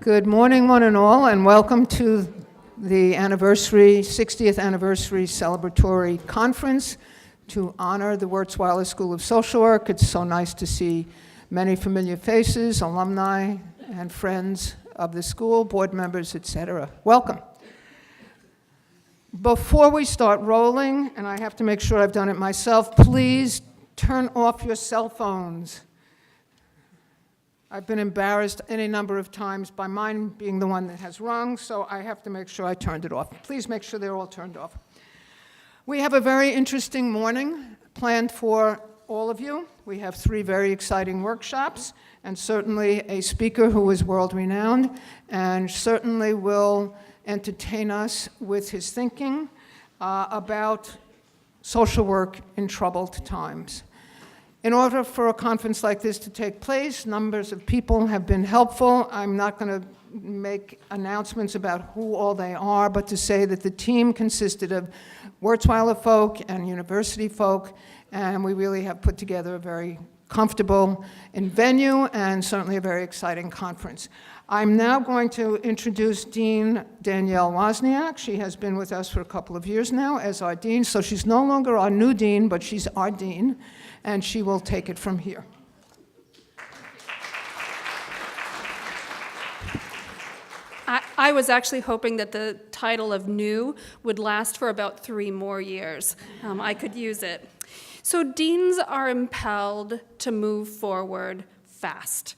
Good morning, one and all, and welcome to the 60th anniversary celebratory conference to honor the Wurzweiler School of Social Work. It's so nice to see many familiar faces, alumni, and friends of the school, board members, etc. Welcome. Before we start rolling, and I have to make sure I've done it myself, please turn off your cell phones. I've been embarrassed any number of times by mine being the one that has rung, so I have to make sure I turned it off. Please make sure they're all turned off. We have a very interesting morning planned for all of you. We have 3 very exciting workshops, and certainly a speaker who is world-renowned, and certainly will entertain us with his thinking about social work in troubled times. In order for a conference like this to take place, numbers of people have been helpful. I'm not going to make announcements about who all they are, but to say that the team consisted of Wurzweiler folk and university folk, and we really have put together a very comfortable venue and certainly a very exciting conference. I'm now going to introduce Dean Danielle Wozniak. She has been with us for a couple of years now as our dean, so she's no longer our new dean, but she's our dean, and she will take it from here. I was actually hoping that the title of new would last for about 3 more years. I could use it. So deans are impelled to move forward fast.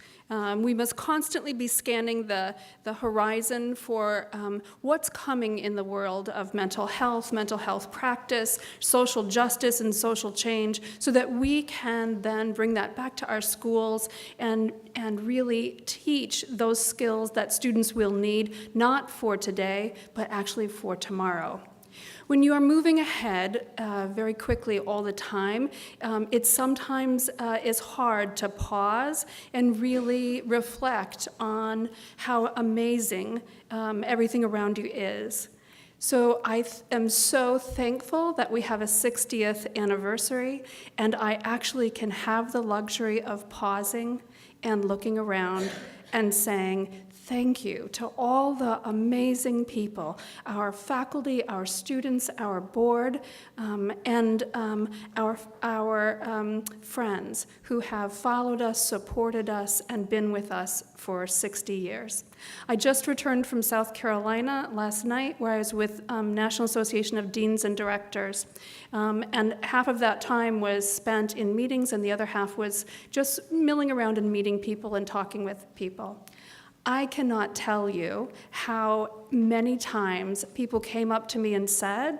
We must constantly be scanning the horizon for what's coming in the world of mental health practice, social justice, and social change, so that we can then bring that back to our schools and really teach those skills that students will need, not for today, but actually for tomorrow. When you are moving ahead very quickly all the time, it sometimes is hard to pause and really reflect on how amazing everything around you is. So I am so thankful that we have a 60th anniversary, and I actually can have the luxury of pausing and looking around and saying, thank you to all the amazing people, our faculty, our students, our board, and our friends who have followed us, supported us, and been with us for 60 years. I just returned from South Carolina last night, where I was with National Association of Deans and Directors, and half of that time was spent in meetings, and the other half was just milling around and meeting people and talking with people. I cannot tell you how many times people came up to me and said,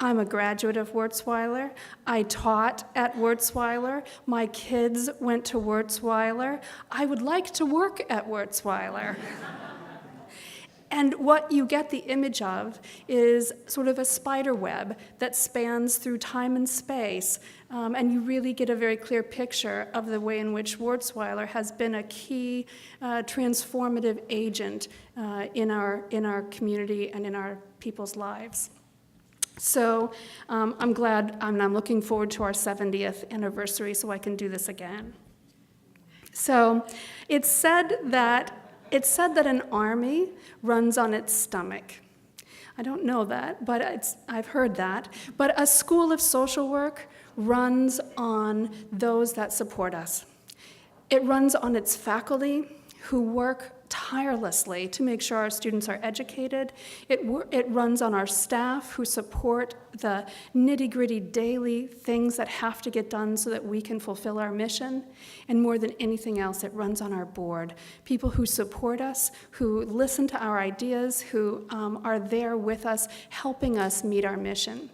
I'm a graduate of Wurzweiler, I taught at Wurzweiler, my kids went to Wurzweiler, I would like to work at Wurzweiler. And what you get the image of is sort of a spider web that spans through time and space, and you really get a very clear picture of the way in which Wurzweiler has been a key transformative agent in our community and in our people's lives. So I'm glad, I'm looking forward to our 70th anniversary so I can do this again. So it's said that an army runs on its stomach. I don't know that, but I've heard that. But a school of social work runs on those that support us. It runs on its faculty who work tirelessly to make sure our students are educated. It runs on our staff who support the nitty-gritty daily things that have to get done so that we can fulfill our mission. And more than anything else, it runs on our board, people who support us, who listen to our ideas, who are there with us, helping us meet our mission.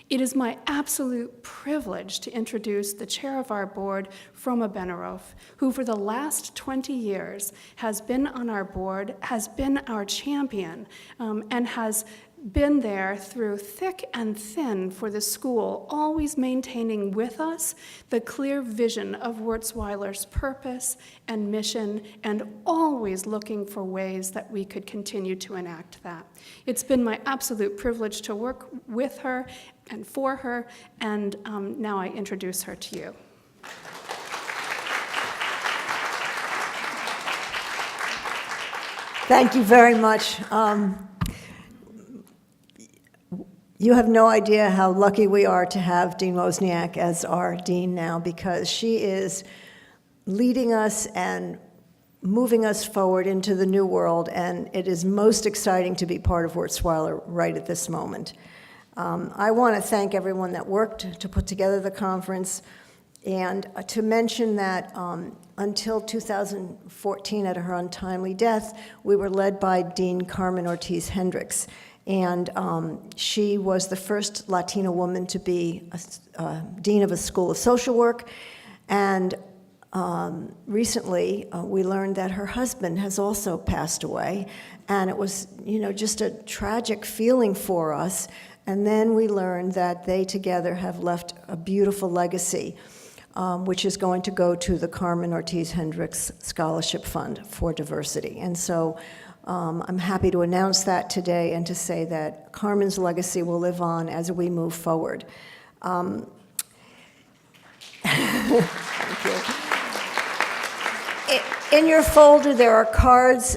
It is my absolute privilege to introduce the chair of our board, Froma Benaroff, who for the last 20 years has been on our board, has been our champion, and has been there through thick and thin for the school, always maintaining with us the clear vision of Wurzweiler's purpose and mission, and always looking for ways that we could continue to enact that. It's been my absolute privilege to work with her and for her, and now I introduce her to you. Thank you very much. You have no idea how lucky we are to have Dean Wozniak as our dean now, because she is leading us and moving us forward into the new world, and it is most exciting to be part of Wurzweiler right at this moment. I want to thank everyone that worked to put together the conference, and to mention that until 2014, at her untimely death, we were led by Dean Carmen Ortiz Hendricks, and she was the first Latina woman to be a dean of a school of social work, and recently, we learned that her husband has also passed away, and it was, just a tragic feeling for us. And then we learned that they together have left a beautiful legacy, which is going to go to the Carmen Ortiz Hendricks Scholarship Fund for Diversity. And so I'm happy to announce that today and to say that Carmen's legacy will live on as we move forward. Thank you. In your folder, there are cards.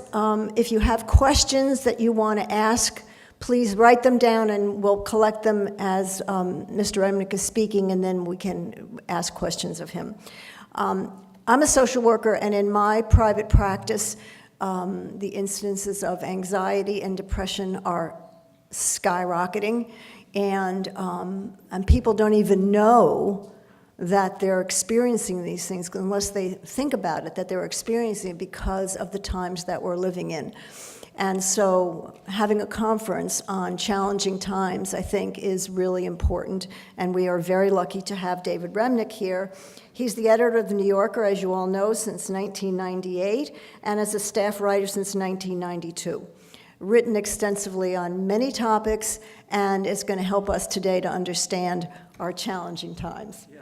If you have questions that you want to ask, please write them down, and we'll collect them as Mr. Remnick is speaking, and then we can ask questions of him. I'm a social worker, and in my private practice, the incidences of anxiety and depression are skyrocketing, and people don't even know that they're experiencing these things unless they think about it, that they're experiencing it because of the times that we're living in. And so having a conference on challenging times, I think, is really important, and we are very lucky to have David Remnick here. He's the editor of The New Yorker, as you all know, since 1998, and as a staff writer since 1992. Written extensively on many topics, and is going to help us today to understand our challenging times. Yeah.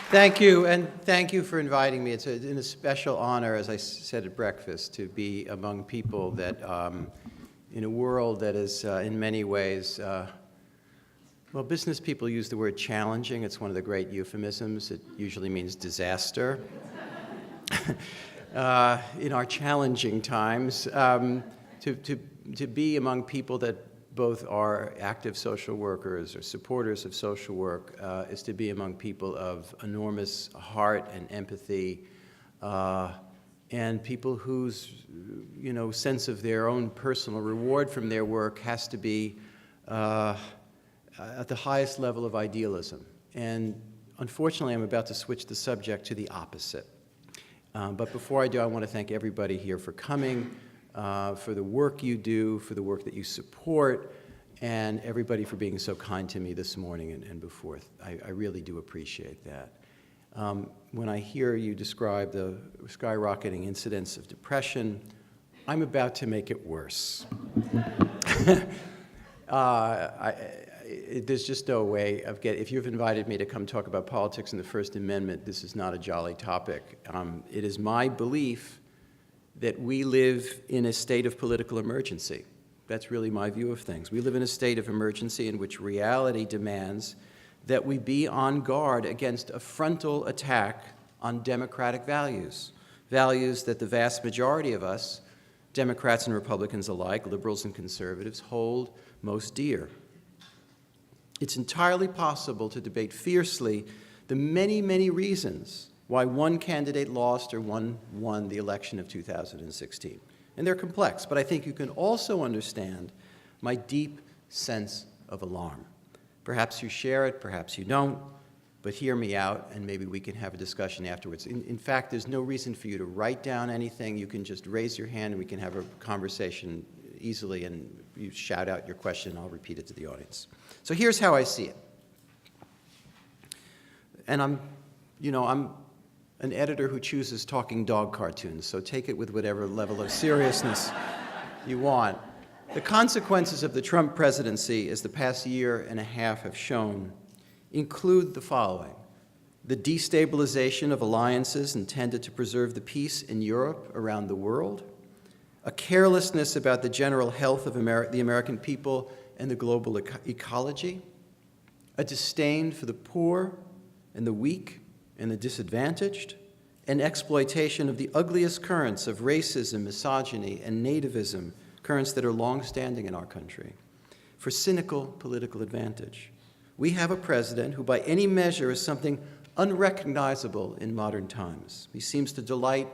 Thank you, and thank you for inviting me. It's a special honor, as I said at breakfast, to be among people that, in a world that is in many ways, well, business people use the word challenging. It's one of the great euphemisms. It usually means disaster. In our challenging times, to be among people that both are active social workers or supporters of social work is to be among people of enormous heart and empathy, and people whose sense of their own personal reward from their work has to be at the highest level of idealism. And unfortunately, I'm about to switch the subject to the opposite. But before I do, I want to thank everybody here for coming, for the work you do, for the work that you support, and everybody for being so kind to me this morning and before. I really do appreciate that. When I hear you describe the skyrocketing incidence of depression, I'm about to make it worse. There's just no way of getting, if you've invited me to come talk about politics and the First Amendment, this is not a jolly topic. It is my belief that we live in a state of political emergency. That's really my view of things. We live in a state of emergency in which reality demands that we be on guard against a frontal attack on democratic values, values that the vast majority of us, Democrats and Republicans alike, liberals and conservatives, hold most dear. It's entirely possible to debate fiercely the many, many reasons why one candidate lost or one won the election of 2016. And they're complex, but I think you can also understand my deep sense of alarm. Perhaps you share it, perhaps you don't, but hear me out, and maybe we can have a discussion afterwards. In fact, there's no reason for you to write down anything. You can just raise your hand, and we can have a conversation easily, and you shout out your question, and I'll repeat it to the audience. So here's how I see it. And I'm an editor who chooses talking dog cartoons, so take it with whatever level of seriousness you want. The consequences of the Trump presidency, as the past year and a half have shown, include the following: the destabilization of alliances intended to preserve the peace in Europe around the world, a carelessness about the general health of the American people and the global ecology, a disdain for the poor and the weak and the disadvantaged, and exploitation of the ugliest currents of racism, misogyny, and nativism, currents that are long-standing in our country, for cynical political advantage. We have a president who by any measure is something unrecognizable in modern times. He seems to delight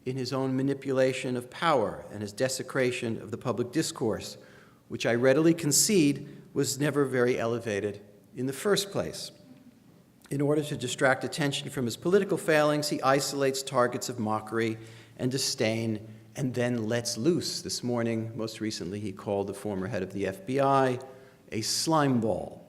in his own manipulation of power and his desecration of the public discourse, which I readily concede was never very elevated in the first place. In order to distract attention from his political failings, he isolates targets of mockery and disdain and then lets loose. This morning, most recently, he called the former head of the FBI a slimeball.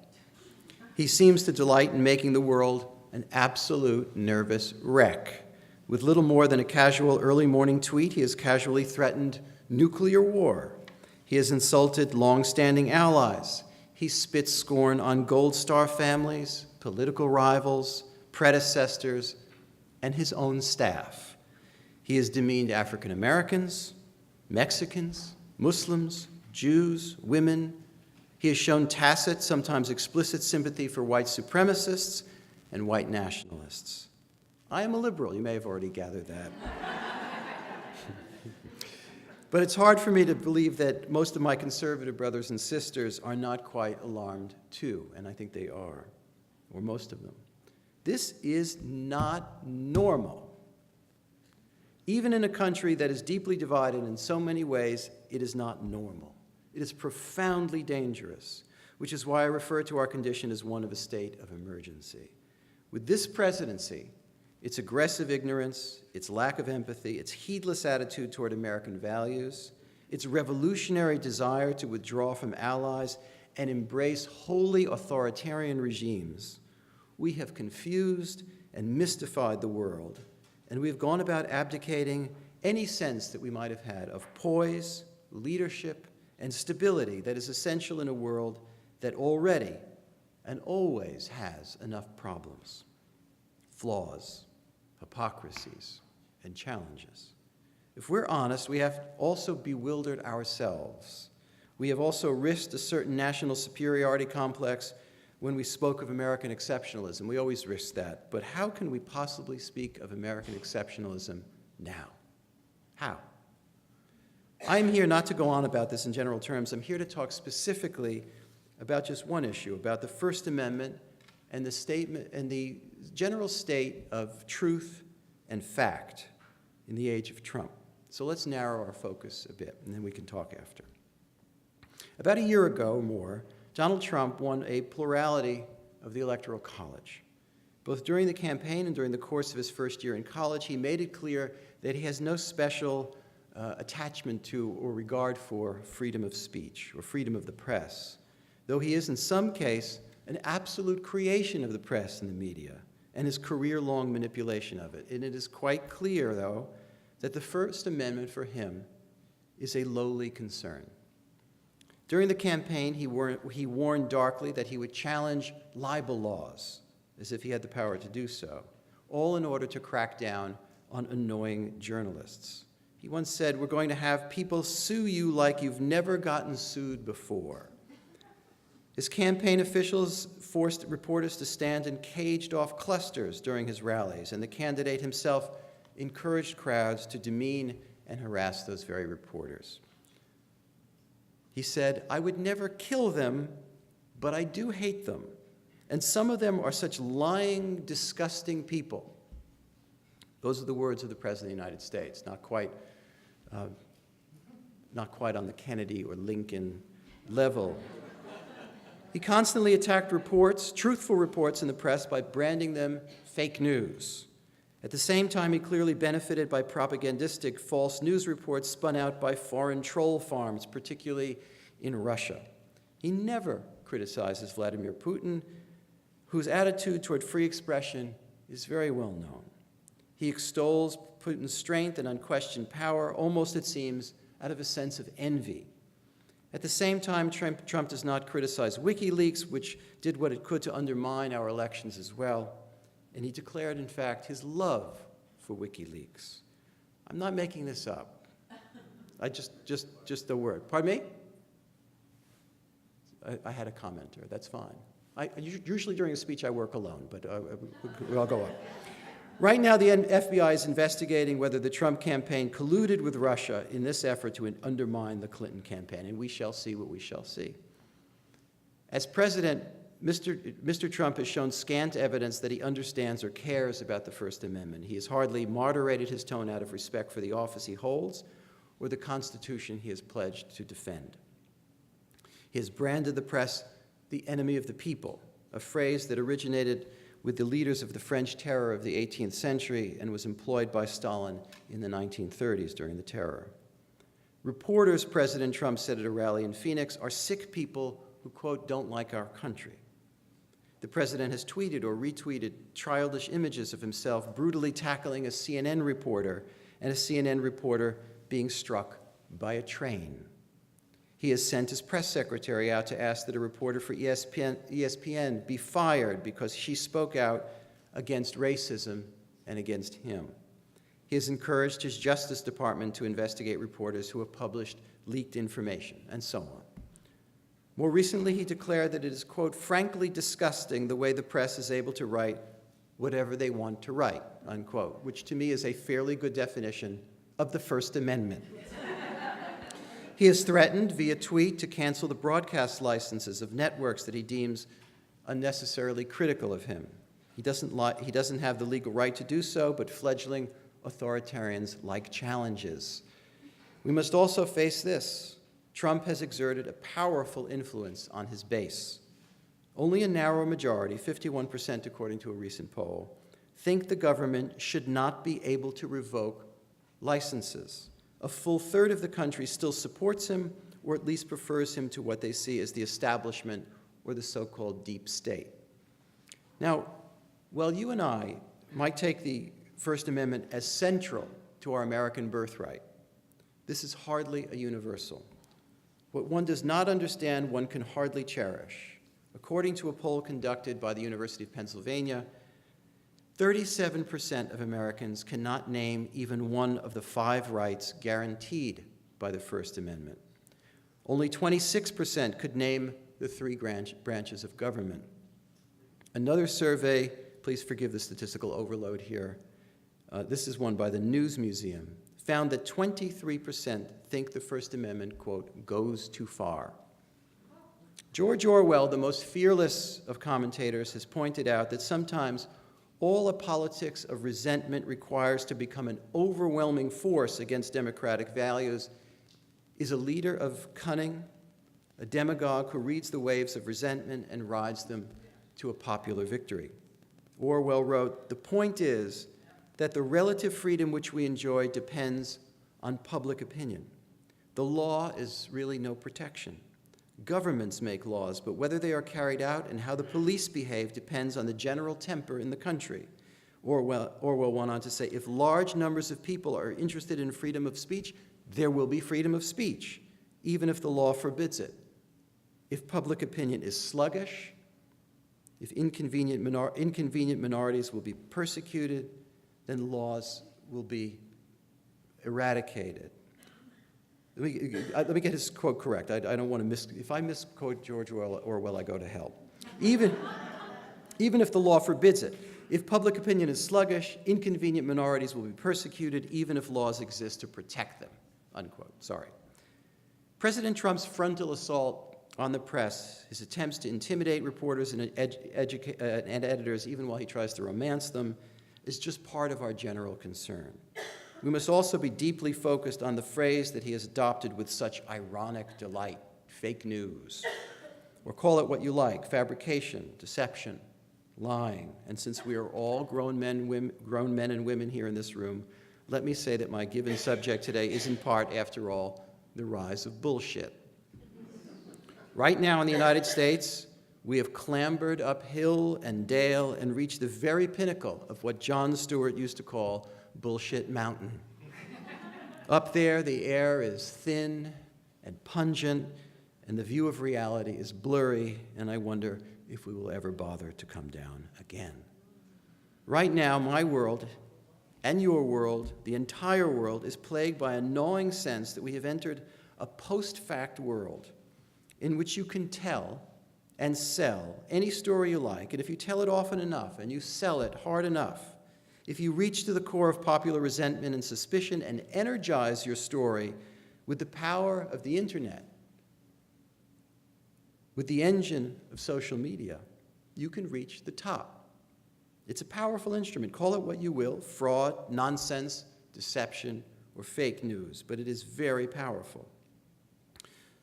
He seems to delight in making the world an absolute nervous wreck. With little more than a casual early morning tweet, he has casually threatened nuclear war. He has insulted long-standing allies. He spits scorn on Gold Star families, political rivals, predecessors, and his own staff. He has demeaned African Americans, Mexicans, Muslims, Jews, women. He has shown tacit, sometimes explicit sympathy for white supremacists and white nationalists. I am a liberal. You may have already gathered that. But it's hard for me to believe that most of my conservative brothers and sisters are not quite alarmed too, and I think they are, or most of them. This is not normal. Even in a country that is deeply divided in so many ways, it is not normal. It is profoundly dangerous, which is why I refer to our condition as one of a state of emergency. With this presidency, its aggressive ignorance, its lack of empathy, its heedless attitude toward American values, its revolutionary desire to withdraw from allies and embrace wholly authoritarian regimes, we have confused and mystified the world, and we have gone about abdicating any sense that we might have had of poise, leadership, and stability that is essential in a world that already and always has enough problems, flaws, hypocrisies, and challenges. If we're honest, we have also bewildered ourselves. We have also risked a certain national superiority complex when we spoke of American exceptionalism. We always risk that. But how can we possibly speak of American exceptionalism now? How? I'm here not to go on about this in general terms. I'm here to talk specifically about just one issue, about the First Amendment and the statement and the general state of truth and fact in the age of Trump. So let's narrow our focus a bit, and then we can talk after. About a year ago or more, Donald Trump won a plurality of the Electoral College. Both during the campaign and during the course of his first year in college, he made it clear that he has no special attachment to or regard for freedom of speech or freedom of the press, though he is in some case an absolute creation of the press and the media and his career-long manipulation of it. And it is quite clear, though, that the First Amendment for him is a lowly concern. During the campaign, he warned darkly that he would challenge libel laws, as if he had the power to do so, all in order to crack down on annoying journalists. He once said, "We're going to have people sue you like you've never gotten sued before." His campaign officials forced reporters to stand in caged-off clusters during his rallies, and the candidate himself encouraged crowds to demean and harass those very reporters. He said, "I would never kill them, but I do hate them. And some of them are such lying, disgusting people." Those are the words of the President of the United States, not quite on the Kennedy or Lincoln level. He constantly attacked reports, truthful reports in the press, by branding them fake news. At the same time, he clearly benefited by propagandistic false news reports spun out by foreign troll farms, particularly in Russia. He never criticizes Vladimir Putin, whose attitude toward free expression is very well known. He extols Putin's strength and unquestioned power, almost, it seems, out of a sense of envy. At the same time, Trump does not criticize WikiLeaks, which did what it could to undermine our elections as well. And he declared, in fact, his love for WikiLeaks. I'm not making this up. Just the word. Pardon me? I had a commenter. That's fine. Usually during a speech I work alone, but I'll go on. Right now, the FBI is investigating whether the Trump campaign colluded with Russia in this effort to undermine the Clinton campaign, and we shall see what we shall see. As president, Mr. Trump has shown scant evidence that he understands or cares about the First Amendment. He has hardly moderated his tone out of respect for the office he holds or the Constitution he has pledged to defend. He has branded the press the enemy of the people, a phrase that originated with the leaders of the French terror of the 18th century and was employed by Stalin in the 1930s during the terror. Reporters, President Trump said at a rally in Phoenix, are sick people who, quote, don't like our country. The president has tweeted or retweeted childish images of himself brutally tackling a CNN reporter and a CNN reporter being struck by a train. He has sent his press secretary out to ask that a reporter for ESPN be fired because she spoke out against racism and against him. He has encouraged his Justice Department to investigate reporters who have published leaked information, and so on. More recently, he declared that it is, quote, frankly disgusting the way the press is able to write whatever they want to write, unquote, which to me is a fairly good definition of the First Amendment. He has threatened via tweet to cancel the broadcast licenses of networks that he deems unnecessarily critical of him. He doesn't have the legal right to do so, but fledgling authoritarians like challenges. We must also face this. Trump has exerted a powerful influence on his base. Only a narrow majority, 51% according to a recent poll, think the government should not be able to revoke licenses. A full third of the country still supports him, or at least prefers him to what they see as the establishment or the so-called deep state. Now, while you and I might take the First Amendment as central to our American birthright, this is hardly a universal. What one does not understand, one can hardly cherish. According to a poll conducted by the University of Pennsylvania, 37% of Americans cannot name even one of the 5 rights guaranteed by the First Amendment. Only 26% could name the 3 branches of government. Another survey, please forgive the statistical overload here, this is one by the News Museum, found that 23% think the First Amendment, quote, goes too far. George Orwell, the most fearless of commentators, has pointed out that sometimes all a politics of resentment requires to become an overwhelming force against democratic values is a leader of cunning, a demagogue who reads the waves of resentment and rides them to a popular victory. Orwell wrote, "The point is that the relative freedom which we enjoy depends on public opinion. The law is really no protection. Governments make laws, but whether they are carried out and how the police behave depends on the general temper in the country." Orwell went on to say, if large numbers of people are interested in freedom of speech, there will be freedom of speech, even if the law forbids it. If public opinion is sluggish, if inconvenient minorities will be persecuted, then laws will be eradicated. Let me get his quote correct. I don't want to if I misquote George Orwell, I go to hell. Even if the law forbids it. If public opinion is sluggish, inconvenient minorities will be persecuted, even if laws exist to protect them, unquote. Sorry. President Trump's frontal assault on the press, his attempts to intimidate reporters and editors, even while he tries to romance them, is just part of our general concern. We must also be deeply focused on the phrase that he has adopted with such ironic delight, fake news. Or call it what you like, fabrication, deception, lying. And since we are all grown men and women here in this room, let me say that my given subject today is in part, after all, the rise of bullshit. Right now in the United States, we have clambered up hill and dale and reached the very pinnacle of what Jon Stewart used to call Bullshit Mountain. Up there, the air is thin and pungent, and the view of reality is blurry, and I wonder if we will ever bother to come down again. Right now, my world and your world, the entire world, is plagued by a gnawing sense that we have entered a post-fact world in which you can tell and sell any story you like, and if you tell it often enough and you sell it hard enough, if you reach to the core of popular resentment and suspicion and energize your story with the power of the internet, with the engine of social media, you can reach the top. It's a powerful instrument. Call it what you will, fraud, nonsense, deception, or fake news, but it is very powerful.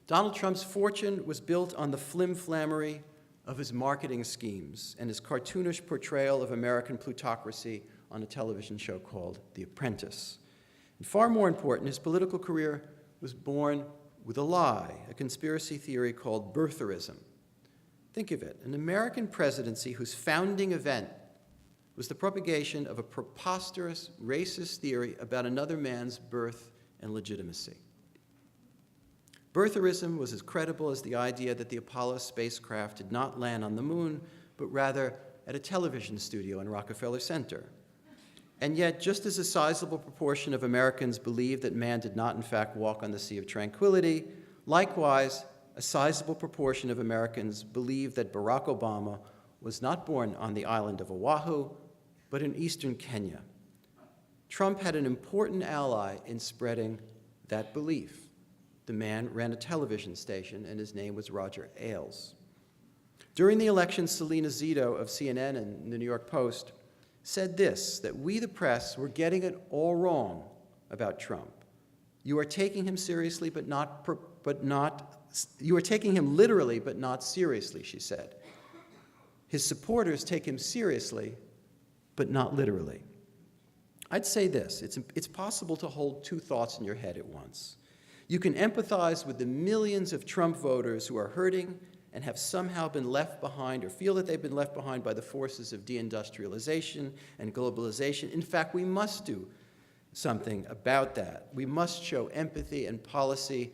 Donald Trump's fortune was built on the flim-flammery of his marketing schemes and his cartoonish portrayal of American plutocracy on a television show called The Apprentice. And far more important, his political career was born with a lie, a conspiracy theory called birtherism. Think of it, an American presidency whose founding event was the propagation of a preposterous racist theory about another man's birth and legitimacy. Birtherism was as credible as the idea that the Apollo spacecraft did not land on the moon, but rather at a television studio in Rockefeller Center. And yet, just as a sizable proportion of Americans believe that man did not in fact walk on the Sea of Tranquility, likewise, a sizable proportion of Americans believe that Barack Obama was not born on the island of Oahu, but in eastern Kenya. Trump had an important ally in spreading that belief. The man ran a television station, and his name was Roger Ailes. During the election, Selena Zito of CNN and the New York Post said this, that we, the press, were getting it all wrong about Trump. You are taking him seriously, you are taking him literally, but not seriously, she said. His supporters take him seriously, but not literally. I'd say this, it's possible to hold two thoughts in your head at once. You can empathize with the millions of Trump voters who are hurting and have somehow been left behind or feel that they've been left behind by the forces of deindustrialization and globalization. In fact, we must do something about that. We must show empathy and policy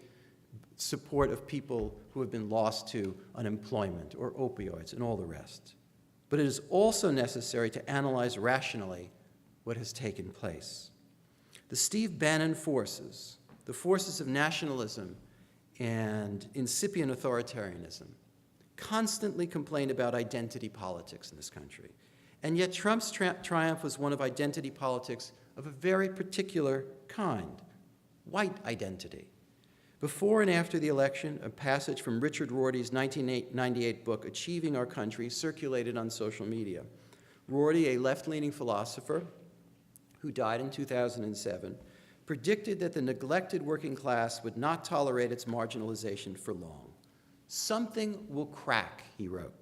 support of people who have been lost to unemployment or opioids and all the rest. But it is also necessary to analyze rationally what has taken place. The Steve Bannon forces, the forces of nationalism and incipient authoritarianism, constantly complain about identity politics in this country. And yet Trump's triumph was one of identity politics of a very particular kind, white identity. Before and after the election, a passage from Richard Rorty's 1998 book, Achieving Our Country, circulated on social media. Rorty, a left-leaning philosopher who died in 2007, predicted that the neglected working class would not tolerate its marginalization for long. Something will crack, he wrote.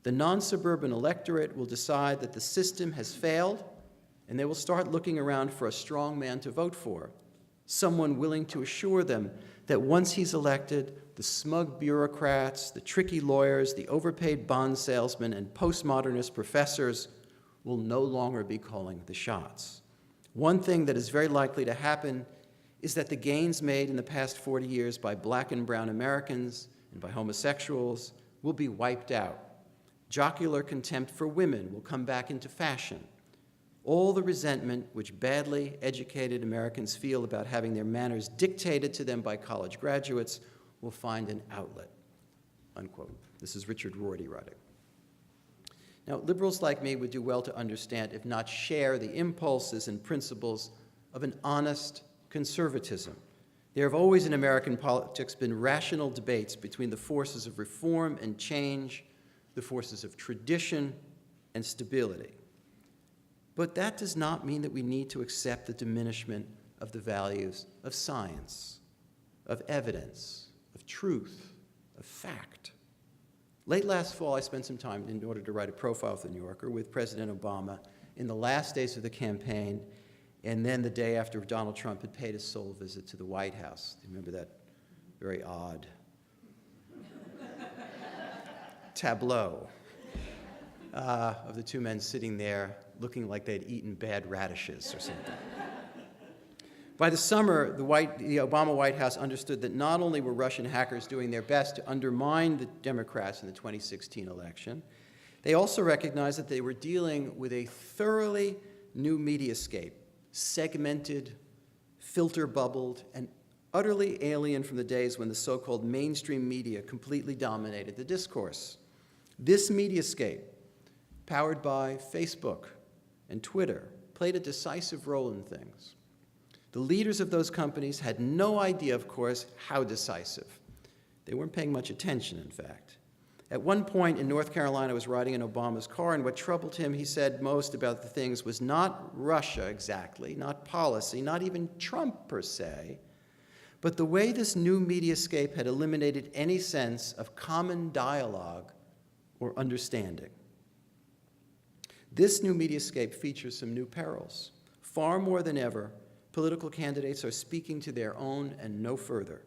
The non-suburban electorate will decide that the system has failed, and they will start looking around for a strong man to vote for, someone willing to assure them that once he's elected, the smug bureaucrats, the tricky lawyers, the overpaid bond salesmen, and postmodernist professors will no longer be calling the shots. One thing that is very likely to happen is that the gains made in the past 40 years by black and brown Americans and by homosexuals will be wiped out. Jocular contempt for women will come back into fashion. All the resentment which badly educated Americans feel about having their manners dictated to them by college graduates will find an outlet, unquote. This is Richard Rorty writing. Now, liberals like me would do well to understand, if not share, the impulses and principles of an honest conservatism. There have always in American politics been rational debates between the forces of reform and change, the forces of tradition and stability. But that does not mean that we need to accept the diminishment of the values of science, of evidence, of truth, of fact. Late last fall, I spent some time in order to write a profile of the New Yorker with President Obama in the last days of the campaign, and then the day after Donald Trump had paid his sole visit to the White House. Do you remember that very odd tableau of the two men sitting there looking like they'd eaten bad radishes or something? By the summer, the Obama White House understood that not only were Russian hackers doing their best to undermine the Democrats in the 2016 election, they also recognized that they were dealing with a thoroughly new mediascape, segmented, filter-bubbled, and utterly alien from the days when the so-called mainstream media completely dominated the discourse. This mediascape, powered by Facebook and Twitter, played a decisive role in things. The leaders of those companies had no idea, of course, how decisive. They weren't paying much attention, in fact. At one point in North Carolina, I was riding in Obama's car, and what troubled him, he said, most about the things was not Russia exactly, not policy, not even Trump per se, but the way this new mediascape had eliminated any sense of common dialogue or understanding. This new mediascape features some new perils. Far more than ever, political candidates are speaking to their own and no further.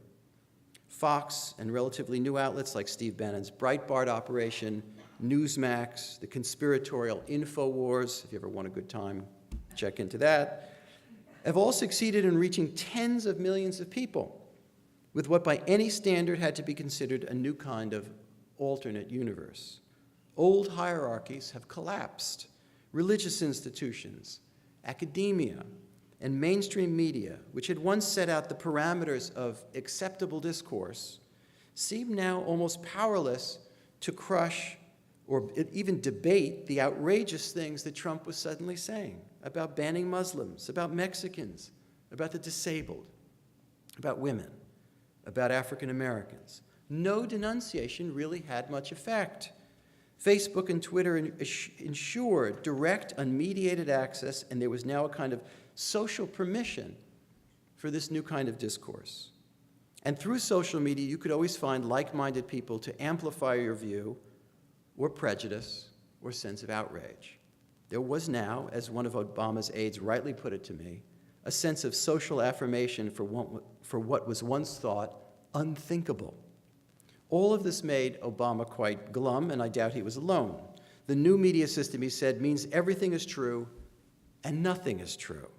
Fox and relatively new outlets like Steve Bannon's Breitbart operation, Newsmax, the conspiratorial InfoWars, if you ever want a good time, check into that, have all succeeded in reaching tens of millions of people with what by any standard had to be considered a new kind of alternate universe. Old hierarchies have collapsed. Religious institutions, academia, and mainstream media, which had once set out the parameters of acceptable discourse, seem now almost powerless to crush or even debate the outrageous things that Trump was suddenly saying about banning Muslims, about Mexicans, about the disabled, about women, about African Americans. No denunciation really had much effect. Facebook and Twitter ensured direct, unmediated access, and there was now a kind of social permission for this new kind of discourse. And through social media, you could always find like-minded people to amplify your view or prejudice or sense of outrage. There was now, as one of Obama's aides rightly put it to me, a sense of social affirmation for what was once thought unthinkable. All of this made Obama quite glum, and I doubt he was alone. The new media system, he said, means everything is true and nothing is true,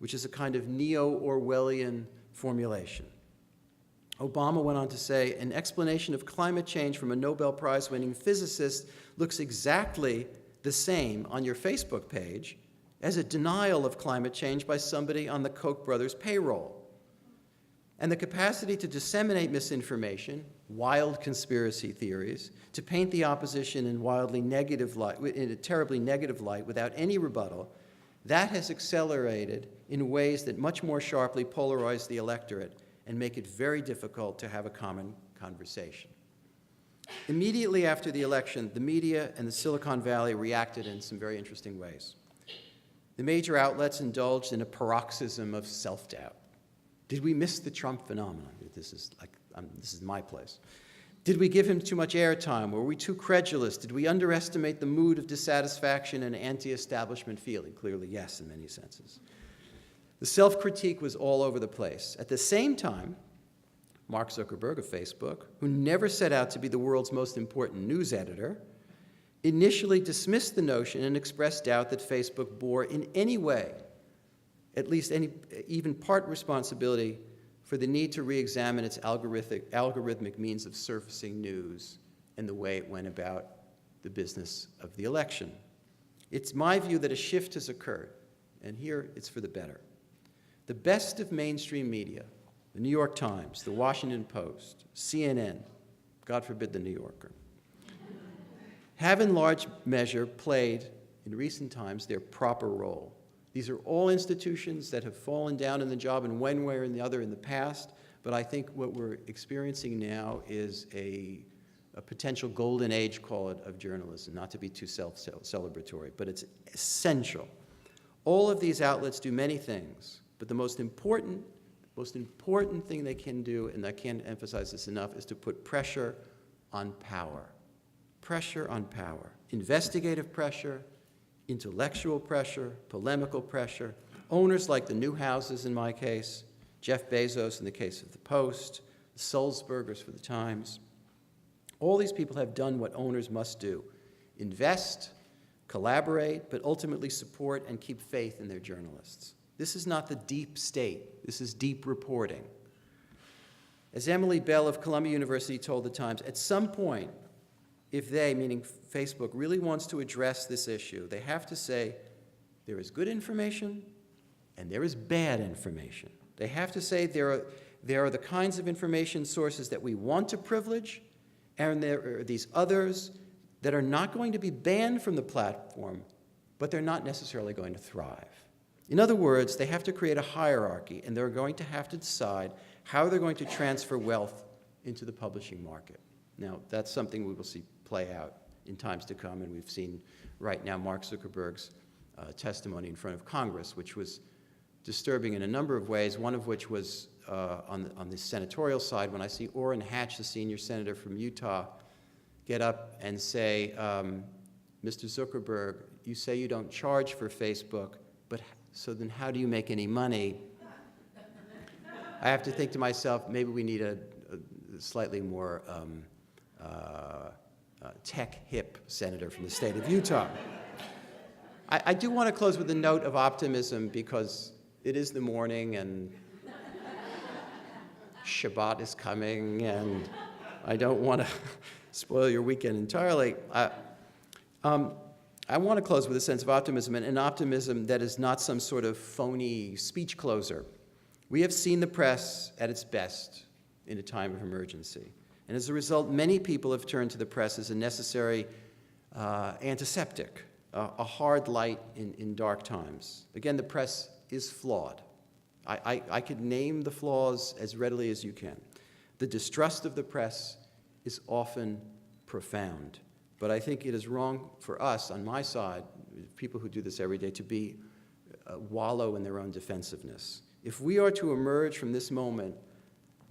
which is a kind of neo-Orwellian formulation. Obama went on to say, an explanation of climate change from a Nobel Prize-winning physicist looks exactly the same on your Facebook page as a denial of climate change by somebody on the Koch brothers' payroll. And the capacity to disseminate misinformation, wild conspiracy theories, to paint the opposition in wildly negative light, in a terribly negative light without any rebuttal, that has accelerated in ways that much more sharply polarize the electorate and make it very difficult to have a common conversation. Immediately after the election, the media and the Silicon Valley reacted in some very interesting ways. The major outlets indulged in a paroxysm of self-doubt. Did we miss the Trump phenomenon? This is my place. Did we give him too much airtime? Were we too credulous? Did we underestimate the mood of dissatisfaction and anti-establishment feeling? Clearly, yes, in many senses. The self-critique was all over the place. At the same time, Mark Zuckerberg of Facebook, who never set out to be the world's most important news editor, initially dismissed the notion and expressed doubt that Facebook bore in any way, at least even part responsibility for the need to re-examine its algorithmic means of surfacing news and the way it went about the business of the election. It's my view that a shift has occurred, and here it's for the better. The best of mainstream media, the New York Times, the Washington Post, CNN, God forbid the New Yorker, have in large measure played, in recent times, their proper role. These are all institutions that have fallen down in the job in one way or the other in the past, but I think what we're experiencing now is a potential golden age, call it, of journalism, not to be too self-celebratory, but it's essential. All of these outlets do many things, but the most important thing they can do, and I can't emphasize this enough, is to put pressure on power. Pressure on power. Investigative pressure, intellectual pressure, polemical pressure. Owners like the Newhouses in my case, Jeff Bezos in the case of the Post, the Sulzbergers for the Times. All these people have done what owners must do. Invest, collaborate, but ultimately support and keep faith in their journalists. This is not the deep state. This is deep reporting. As Emily Bell of Columbia University told the Times, at some point, if they, meaning Facebook, really wants to address this issue, they have to say there is good information and there is bad information. They have to say there are the kinds of information sources that we want to privilege, and there are these others that are not going to be banned from the platform, but they're not necessarily going to thrive. In other words, they have to create a hierarchy, and they're going to have to decide how they're going to transfer wealth into the publishing market. Now, that's something we will see play out in times to come, and we've seen right now Mark Zuckerberg's testimony in front of Congress, which was disturbing in a number of ways, one of which was on the senatorial side, when I see Orrin Hatch, the senior senator from Utah, get up and say, Mr. Zuckerberg, you say you don't charge for Facebook, but so then how do you make any money? I have to think to myself, maybe we need a slightly more tech-hip senator from the state of Utah. I do want to close with a note of optimism, because it is the morning and Shabbat is coming, and I don't want to spoil your weekend entirely. I want to close with a sense of optimism, and an optimism that is not some sort of phony speech closer. We have seen the press at its best in a time of emergency. And as a result, many people have turned to the press as a necessary antiseptic, a hard light in dark times. Again, the press is flawed. I could name the flaws as readily as you can. The distrust of the press is often profound. But I think it is wrong for us, on my side, people who do this every day, to be wallow in their own defensiveness. If we are to emerge from this moment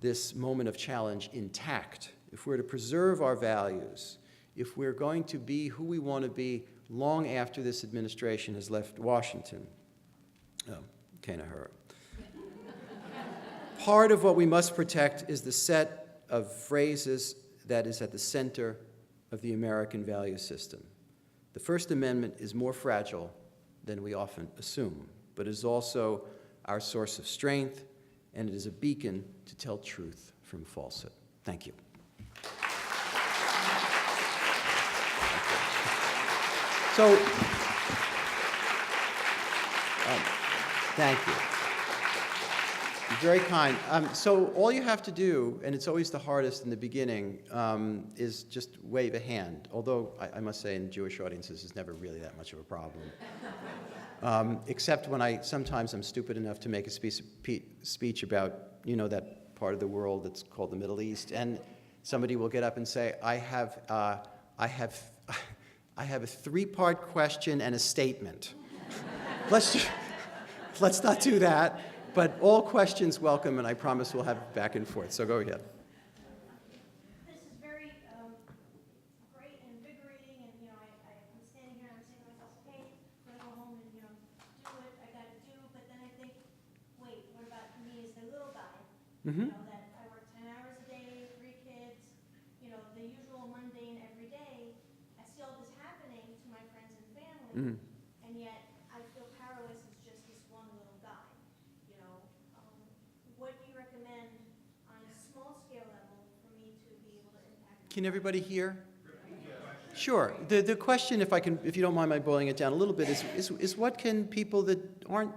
of challenge intact, if we're to preserve our values, if we're going to be who we want to be long after this administration has left Washington, part of what we must protect is the set of phrases that is at the center of the American value system. The First Amendment is more fragile than we often assume, but is also our source of strength, and it is a beacon to tell truth from falsehood. Thank you. So, thank you. You're very kind. So all you have to do, and it's always the hardest in the beginning, is just wave a hand. Although I must say in Jewish audiences it's never really that much of a problem. Except when sometimes I'm stupid enough to make a speech about, that part of the world that's called the Middle East, and somebody will get up and say, I have a three-part question and a statement. Let's not do that. But all questions welcome, and I promise we'll have back and forth. So go ahead. This is very great and invigorating, and I'm standing here and I'm saying to myself, okay, I'm gonna go home and do what I gotta do. But then I think, wait, what about me as the little guy? Mm-hmm. That I work 10 hours a day, 3 kids, the usual mundane every day. I see all this happening to my friends and family, and yet I feel powerless as just this one little guy. What do you recommend on a small scale level for me to be able to impact? Can everybody hear? Sure. The question, if you don't mind my boiling it down a little bit, is what can people that aren't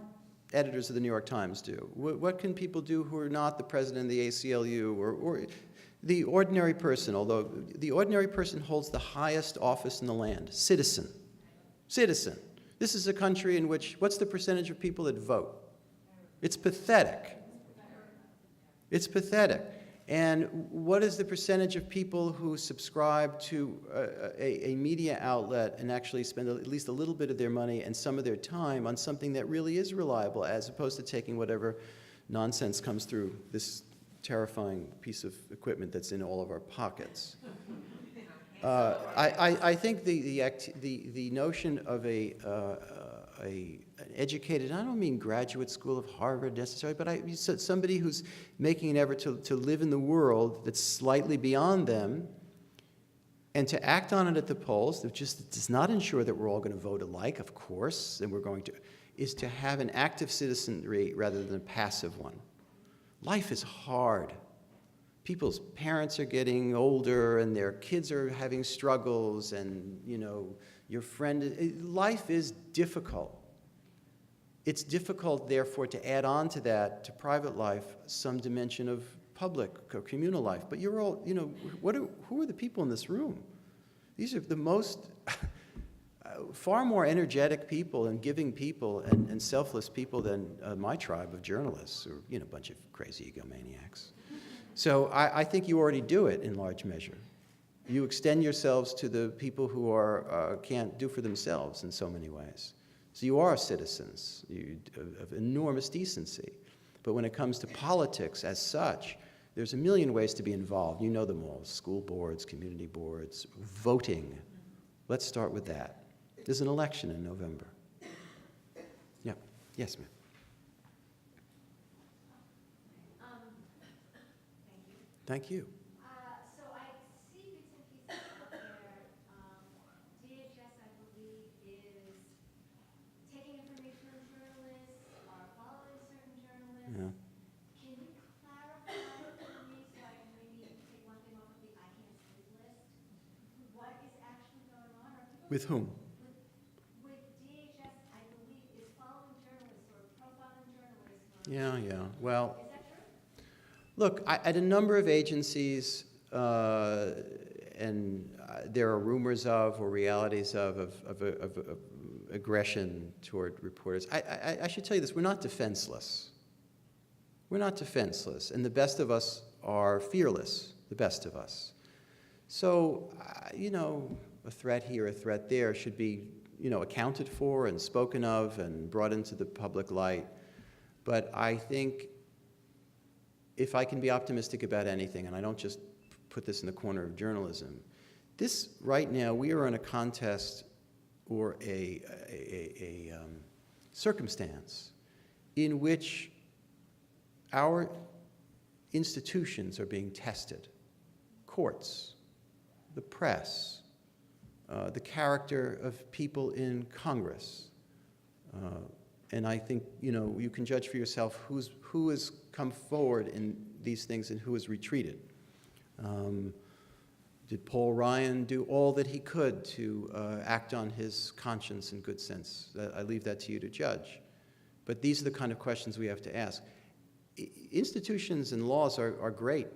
editors of the New York Times do? What can people do who are not the president of the ACLU or the ordinary person, although the ordinary person holds the highest office in the land? Citizen. Citizen. This is a country in which, what's the percentage of people that vote? It's pathetic. It's pathetic. And what is the percentage of people who subscribe to a media outlet and actually spend at least a little bit of their money and some of their time on something that really is reliable, as opposed to taking whatever nonsense comes through this terrifying piece of equipment that's in all of our pockets? I think the notion of an educated, I don't mean graduate school of Harvard necessarily, but somebody who's making an effort to live in the world that's slightly beyond them, and to act on it at the polls, that just does not ensure that we're all going to vote alike, of course, and is to have an active citizenry rather than a passive one. Life is hard. People's parents are getting older, and their kids are having struggles, and your friend. Life is difficult. It's difficult, therefore, to add on to that, to private life, some dimension of public or communal life. But you're all, who are the people in this room? These are the most, far more energetic people and giving people and selfless people than my tribe of journalists, or, a bunch of crazy egomaniacs. So I think you already do it in large measure. You extend yourselves to the people who can't do for themselves in so many ways. So you are citizens of enormous decency. But when it comes to politics as such, there's a million ways to be involved. You know them all: school boards, community boards, voting. Let's start with that. There's an election in November. Yeah. Yes, ma'am. Thank you. So I see bits and pieces out there. DHS, I believe, is taking information from journalists or following certain journalists. Yeah. Can you clarify for me, so I can maybe take one thing off of the I can't sleep list? What is actually going on? Are people With whom? with DHS, I believe, is following journalists or profiling journalists? Or Yeah. Well, is that true? look, at a number of agencies, and there are rumors of or realities of aggression toward reporters. I should tell you this: we're not defenseless. We're not defenseless, and the best of us are fearless. The best of us. So, a threat here, a threat there should be, accounted for and spoken of and brought into the public light. But I think, if I can be optimistic about anything, and I don't just put this in the corner of journalism, this right now, we are in a contest or a circumstance in which our institutions are being tested. Courts, the press, the character of people in Congress. And I think, you can judge for yourself who has come forward in these things and who has retreated. Did Paul Ryan do all that he could to act on his conscience and good sense? I leave that to you to judge. But these are the kind of questions we have to ask. Institutions and laws are great,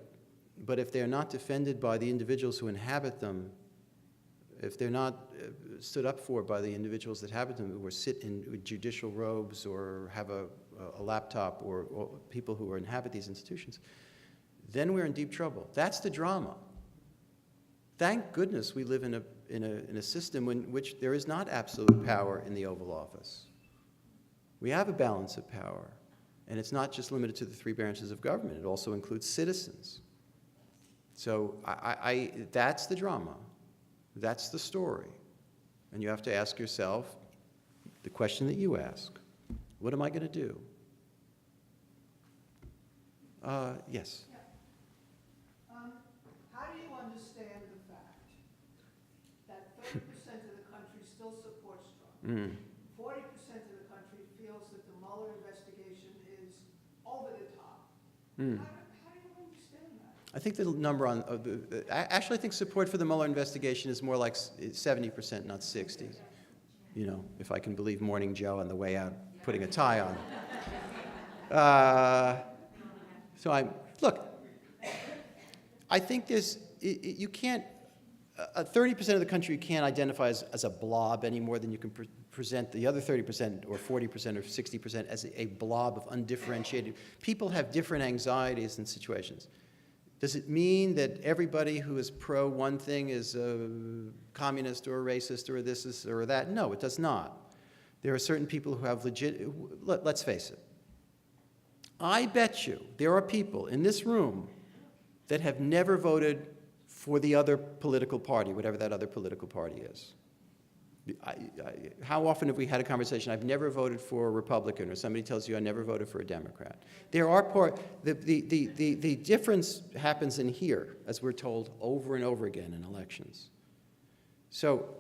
but if they're not defended by the individuals who inhabit them, if they're not stood up for by the individuals that inhabit them, or sit in judicial robes or have a laptop, or people who inhabit these institutions, then we're in deep trouble. That's the drama. Thank goodness we live in a system in which there is not absolute power in the Oval Office. We have a balance of power, and it's not just limited to the three branches of government. It also includes citizens. So that's the drama. That's the story. And you have to ask yourself the question that you ask: what am I going to do? Yes. How do you understand the fact that 30% of the country still supports Trump? 40% of the country feels that the Mueller investigation is over the top. How do you understand that? I think the number on actually, I think support for the Mueller investigation is more like 70%, not 60. If I can believe Morning Joe on the way out putting a tie on. I think you can't, 30% of the country you can't identify as a blob any more than you can present the other 30% or 40% or 60% as a blob of undifferentiated. People have different anxieties and situations. Does it mean that everybody who is pro one thing is a communist or a racist or this or that? No, it does not. There are certain people who have let's face it. I bet you there are people in this room that have never voted for the other political party, whatever that other political party is. How often have we had a conversation, I've never voted for a Republican, or somebody tells you I never voted for a Democrat? There are the difference happens in here, as we're told over and over again in elections. So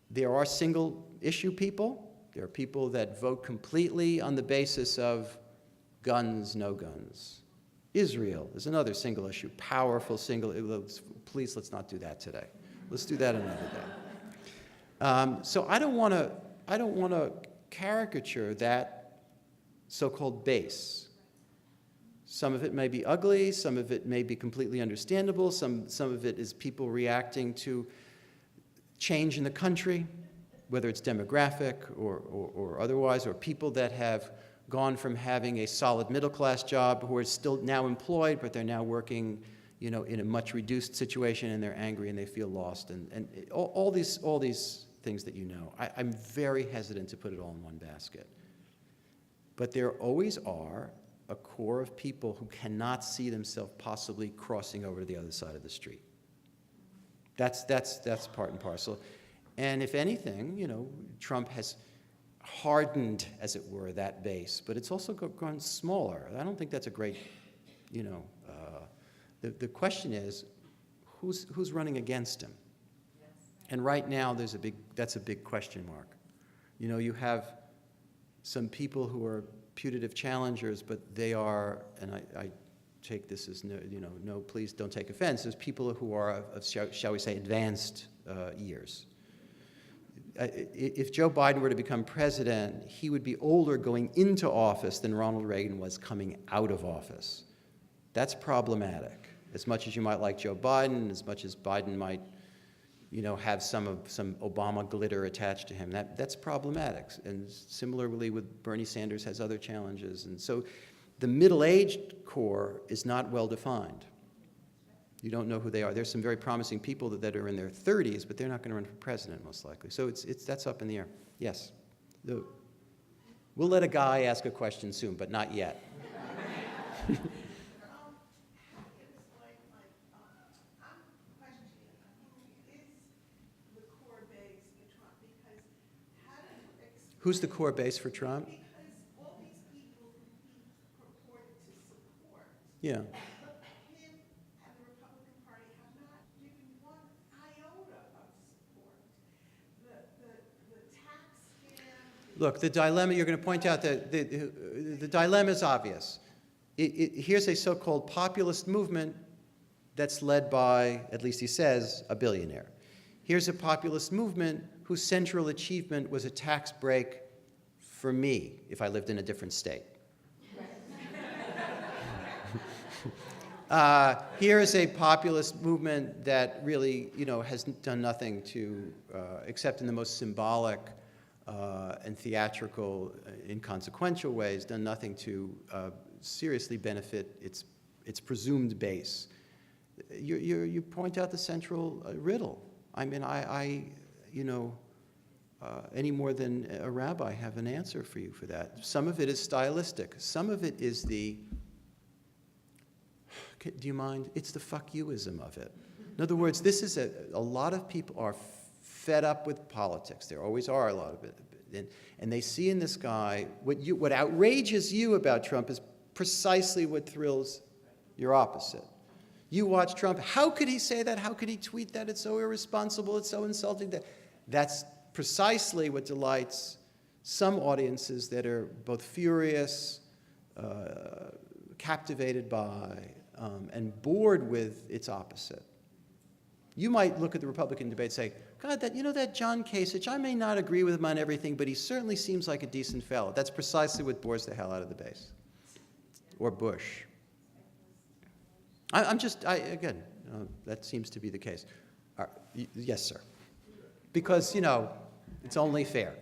there are single issue people. There are people that vote completely on the basis of guns, no guns. Israel is another single issue, powerful single. Please, let's not do that today. Let's do that another day. So I don't want to caricature that so-called base. Some of it may be ugly. Some of it may be completely understandable. Some of it is people reacting to change in the country, whether it's demographic or otherwise, or people that have gone from having a solid middle-class job who are still now employed, but they're now working, in a much reduced situation, and they're angry and they feel lost, and all these things that I'm very hesitant to put it all in one basket. But there always are a core of people who cannot see themselves possibly crossing over to the other side of the street. That's part and parcel. And if anything, Trump has hardened, as it were, that base, but it's also gone smaller. I don't think that's a great, the question is, who's running against him? And right now, that's a big question mark. You have some people who are putative challengers, but they are, and I take this as no, please don't take offense. There's people who are of shall we say, advanced years. If Joe Biden were to become president, he would be older going into office than Ronald Reagan was coming out of office. That's problematic. As much as you might like Joe Biden, as much as Biden might, have some Obama glitter attached to him, that's problematic. And similarly with Bernie Sanders has other challenges. And so the middle-aged core is not well defined. You don't know who they are. There's some very promising people that are in their 30s, but they're not going to run for president, most likely. So that's up in the air. Yes. We'll let a guy ask a question soon, but not yet. Who's the core base for Trump? Because all these people who he purported to support, Yeah. him and the Republican Party have not given one iota of support. The tax scam. Look, the dilemma, you're going to point out that the dilemma is obvious. Here's a so-called populist movement that's led by, at least he says, a billionaire. Here's a populist movement whose central achievement was a tax break for me if I lived in a different state. Here is a populist movement that really, has done nothing to, except in the most symbolic and theatrical, inconsequential ways, done nothing to seriously benefit its presumed base. You point out the central riddle. I mean, any more than a rabbi have an answer for you for that. Some of it is stylistic. Some of it is do you mind? It's the fuck youism of it. In other words, this is a lot of people are fed up with politics. There always are a lot of it. And they see in this guy, what outrages you about Trump is precisely what thrills your opposite. You watch Trump, how could he say that? How could he tweet that? It's so irresponsible, it's so insulting. That's precisely what delights some audiences that are both furious, captivated by, and bored with its opposite. You might look at the Republican debate and say, God, that John Kasich, I may not agree with him on everything, but he certainly seems like a decent fellow. That's precisely what bores the hell out of the base. Or Bush. Again, that seems to be the case. Yes, sir. Because, it's only fair.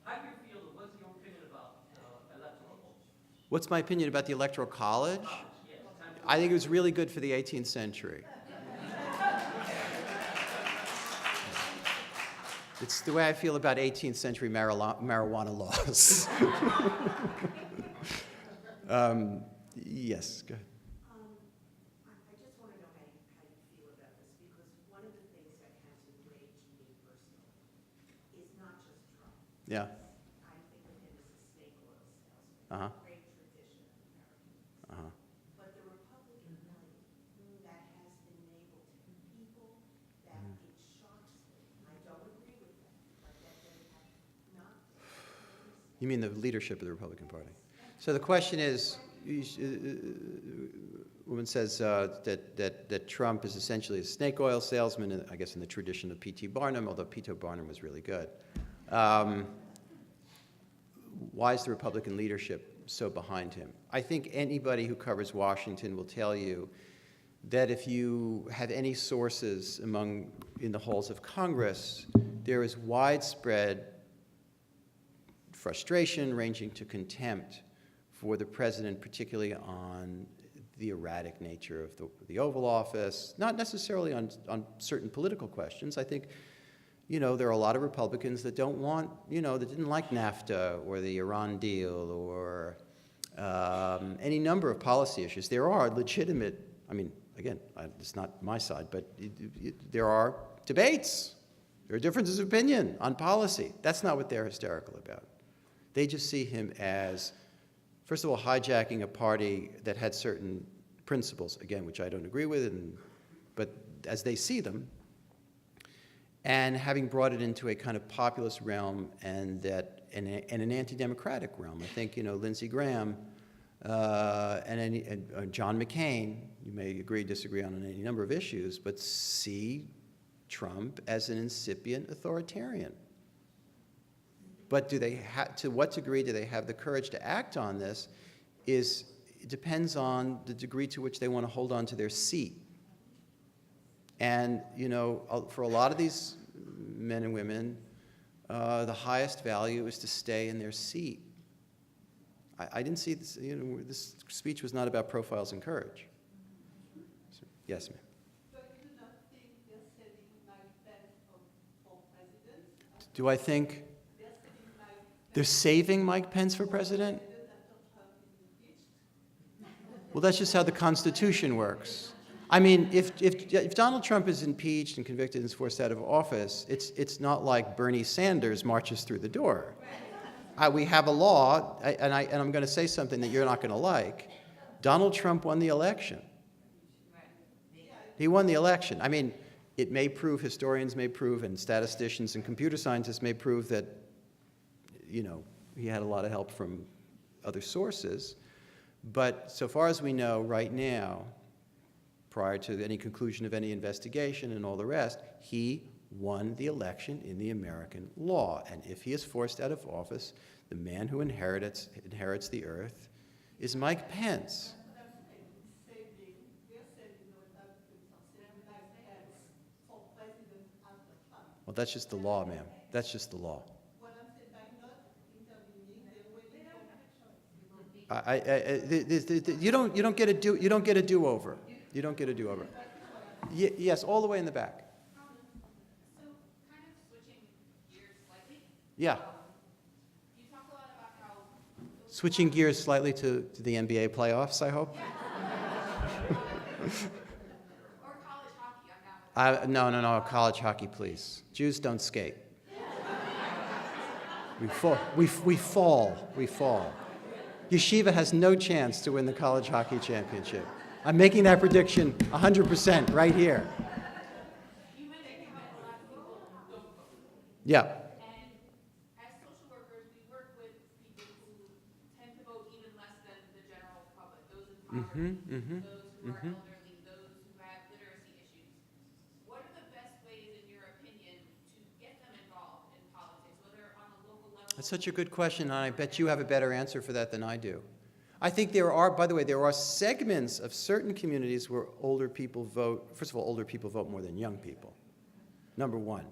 How do you feel, what's your opinion about electoral college? What's my opinion about the Electoral College? I think it was really good for the 18th century. It's the way I feel about 18th century marijuana laws. Yes, go ahead. I just want to know how you feel about this, because one of the things that has enraged me personally is not just Trump. Yeah. I think of him as a snake oil salesman, Uh-huh. great tradition of Americans. Uh-huh. But the Republican money that has been enabled to people that it shocks me. I don't agree with them, but that they have not. You mean the leadership of the Republican Party? So the question is, woman says that Trump is essentially a snake oil salesman, I guess in the tradition of P.T. Barnum, although P.T. Barnum was really good. Why is the Republican leadership so behind him? I think anybody who covers Washington will tell you that if you have any sources in the halls of Congress, there is widespread frustration ranging to contempt for the president, particularly on the erratic nature of the Oval Office, not necessarily on certain political questions. I think, there are a lot of Republicans that don't want, that didn't like NAFTA or the Iran deal or any number of policy issues. There are legitimate, again, it's not my side, but there are debates. There are differences of opinion on policy. That's not what they're hysterical about. They just see him as, first of all, hijacking a party that had certain principles, again, which I don't agree with, but as they see them, and having brought it into a kind of populist realm and an anti-democratic realm. I think, Lindsey Graham and John McCain, you may agree, disagree on any number of issues, but see Trump as an incipient authoritarian. But to what degree do they have the courage to act on this it depends on the degree to which they want to hold on to their seat. And, for a lot of these men and women, the highest value is to stay in their seat. I didn't see this, this speech was not about profiles and courage. So, yes, ma'am. But you do not think they're setting Mike Pence for president? Do I think They're setting Mike they're saving Mike Pence for president? Pence after Trump is impeached? Well, that's just how the Constitution works. If Donald Trump is impeached and convicted and is forced out of office, it's not like Bernie Sanders marches through the door. We have a law, and I'm going to say something that you're not going to like. Donald Trump won the election. He won the election. It may prove, historians may prove, and statisticians and computer scientists may prove that, he had a lot of help from other sources. But so far as we know right now, prior to any conclusion of any investigation and all the rest, he won the election in the American law. And if he is forced out of office, the man who inherits the earth is Mike Pence. They're saying Republicans are saving Mike Pence for president after Trump. Well, that's just the law, ma'am. That's just the law. What I'm saying, by not intervening, they're waiting for You don't get a do-over. You don't get a do-over. Yes, all the way in the back. So, kind of switching gears slightly. Yeah. You talk a lot about how. Switching gears slightly to the NBA playoffs, I hope. Or college hockey, I'm down with No, college hockey, please. Jews don't skate. We fall. Yeshiva has no chance to win the college hockey championship. I'm making that prediction 100% right here. You mentioned how a lot of people don't vote. Yeah. And as social workers, we work with people who tend to vote even less than the general public, those in poverty, those who are elderly, those who have literacy issues. What are the best ways, in your opinion, to get them involved in politics, whether on a local level? That's such a good question, and I bet you have a better answer for that than I do. I think there are segments of certain communities where older people vote. First of all, older people vote more than young people. Number one.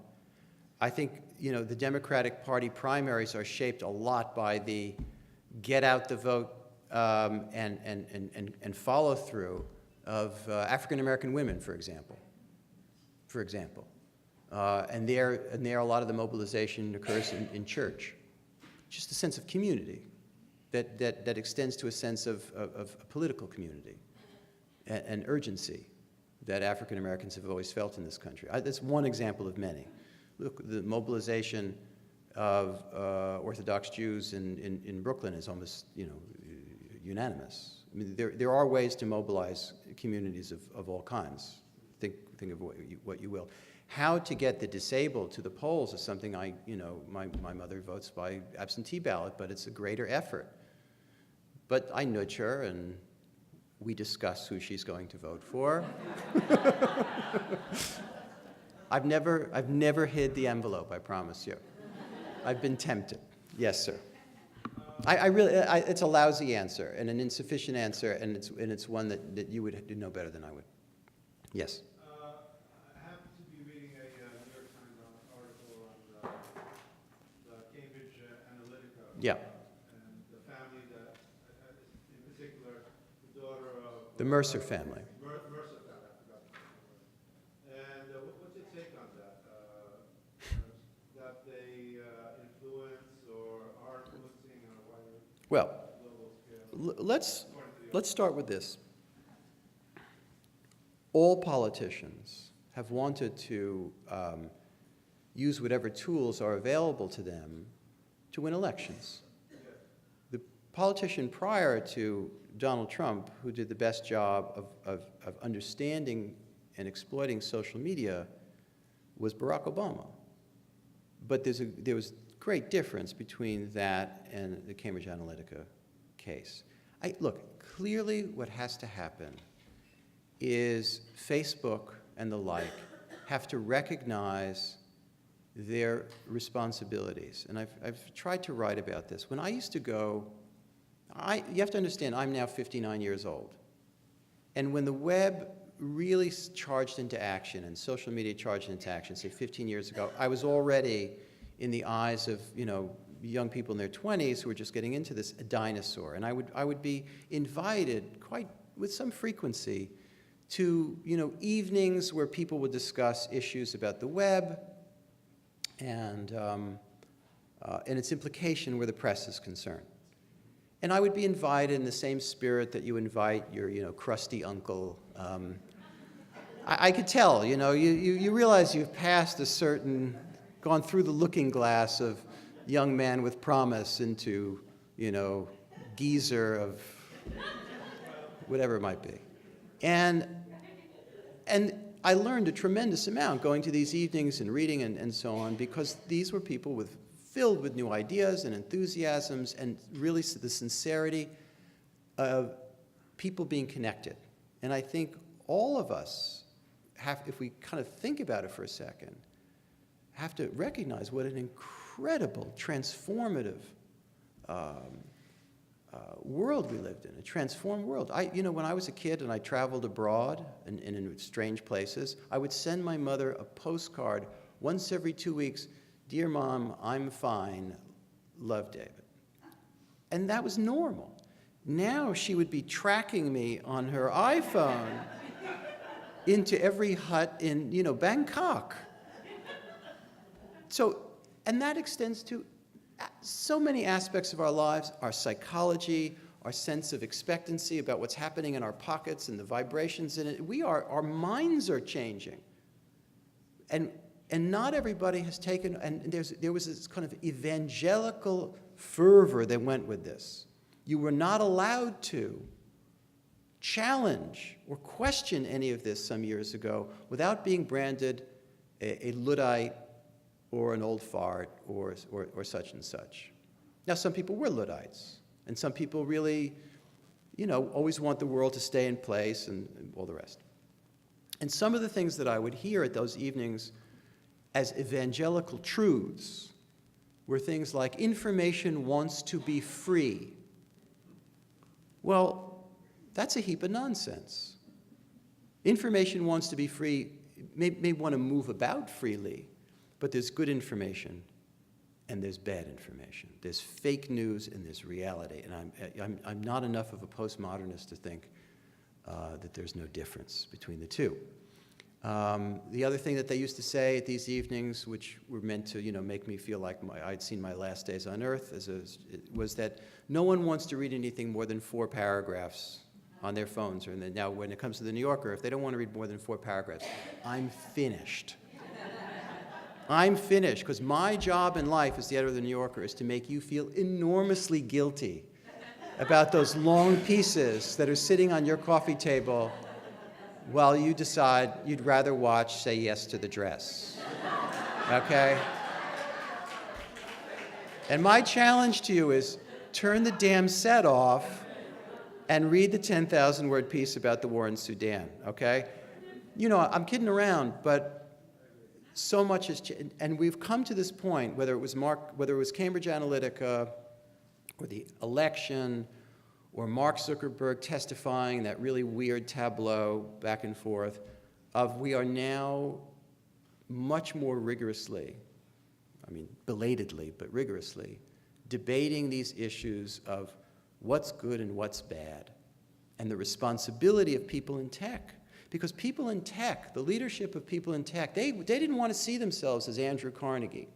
I think, the Democratic Party primaries are shaped a lot by the get out the vote and follow through of African American women, for example. And there a lot of the mobilization occurs in church. Just a sense of community that extends to a sense of political community and urgency that African Americans have always felt in this country. That's one example of many. Look, the mobilization of Orthodox Jews in Brooklyn is almost, unanimous. There are ways to mobilize communities of all kinds. Think of what you will. How to get the disabled to the polls is something my mother votes by absentee ballot, but it's a greater effort. But I nudge her, and we discuss who she's going to vote for. I've never hid the envelope, I promise you. I've been tempted. Yes, sir. It's a lousy answer and an insufficient answer, and it's one that you would know better than I would. Yes. I happen to be reading a New York Times article on the Cambridge Analytica. Yeah. And the family that, in particular, the daughter of... The Mercer family. Mercer family, I forgot the word. And what's your take on that? That they influence or are influencing on a wider Well, global scale? let's start with this. All politicians have wanted to use whatever tools are available to them to win elections. The politician prior to Donald Trump, who did the best job of understanding and exploiting social media, was Barack Obama. But there was great difference between that and the Cambridge Analytica case. Look, clearly what has to happen is Facebook and the like have to recognize their responsibilities. And I've tried to write about this. When I used to go, you have to understand, I'm now 59 years old. And when the web really charged into action and social media charged into action, say 15 years ago, I was already, in the eyes of young people in their 20s who were just getting into this, a dinosaur. And I would be invited quite with some frequency to evenings where people would discuss issues about the web and its implication where the press is concerned. And I would be invited in the same spirit that you invite your crusty uncle. I could tell, you realize you've passed gone through the looking glass of young man with promise into, geezer of whatever it might be. And I learned a tremendous amount going to these evenings and reading and so on, because these were people filled with new ideas and enthusiasms and really the sincerity of people being connected. And I think all of us if we kind of think about it for a second, have to recognize what an incredible, transformative world we lived in, a transformed world. When I was a kid and I traveled abroad and in strange places, I would send my mother a postcard once every 2 weeks. Dear Mom, I'm fine. Love, David. And that was normal. Now she would be tracking me on her iPhone into every hut in, Bangkok. And that extends to so many aspects of our lives, our psychology, our sense of expectancy about what's happening in our pockets and the vibrations in it. Our minds are changing. And not everybody has taken, and there was this kind of evangelical fervor that went with this. You were not allowed to challenge or question any of this some years ago without being branded a Luddite or an old fart or such and such. Now, some people were Luddites, and some people really, always want the world to stay in place and all the rest. And some of the things that I would hear at those evenings as evangelical truths were things like, information wants to be free. Well, that's a heap of nonsense. Information wants to be free, may want to move about freely, but there's good information and there's bad information. There's fake news and there's reality. And I'm not enough of a postmodernist to think that there's no difference between the two. The other thing that they used to say at these evenings, which were meant to, make me feel like I'd seen my last days on earth, was that no one wants to read anything more than 4 paragraphs on their phones. Now, when it comes to the New Yorker, if they don't want to read more than 4 paragraphs, I'm finished. I'm finished, because my job in life as the editor of the New Yorker is to make you feel enormously guilty about those long pieces that are sitting on your coffee table while you decide you'd rather watch Say Yes to the Dress. Okay? And my challenge to you is turn the damn set off and read the 10,000-word piece about the war in Sudan, okay? I'm kidding around, but so much has changed. And we've come to this point, whether it was Cambridge Analytica or the election or Mark Zuckerberg testifying, that really weird tableau back and forth, we are now much more rigorously, I mean, belatedly, but rigorously, debating these issues of what's good and what's bad, and the responsibility of people in tech. Because people in tech, the leadership of people in tech, they didn't want to see themselves as Andrew Carnegie.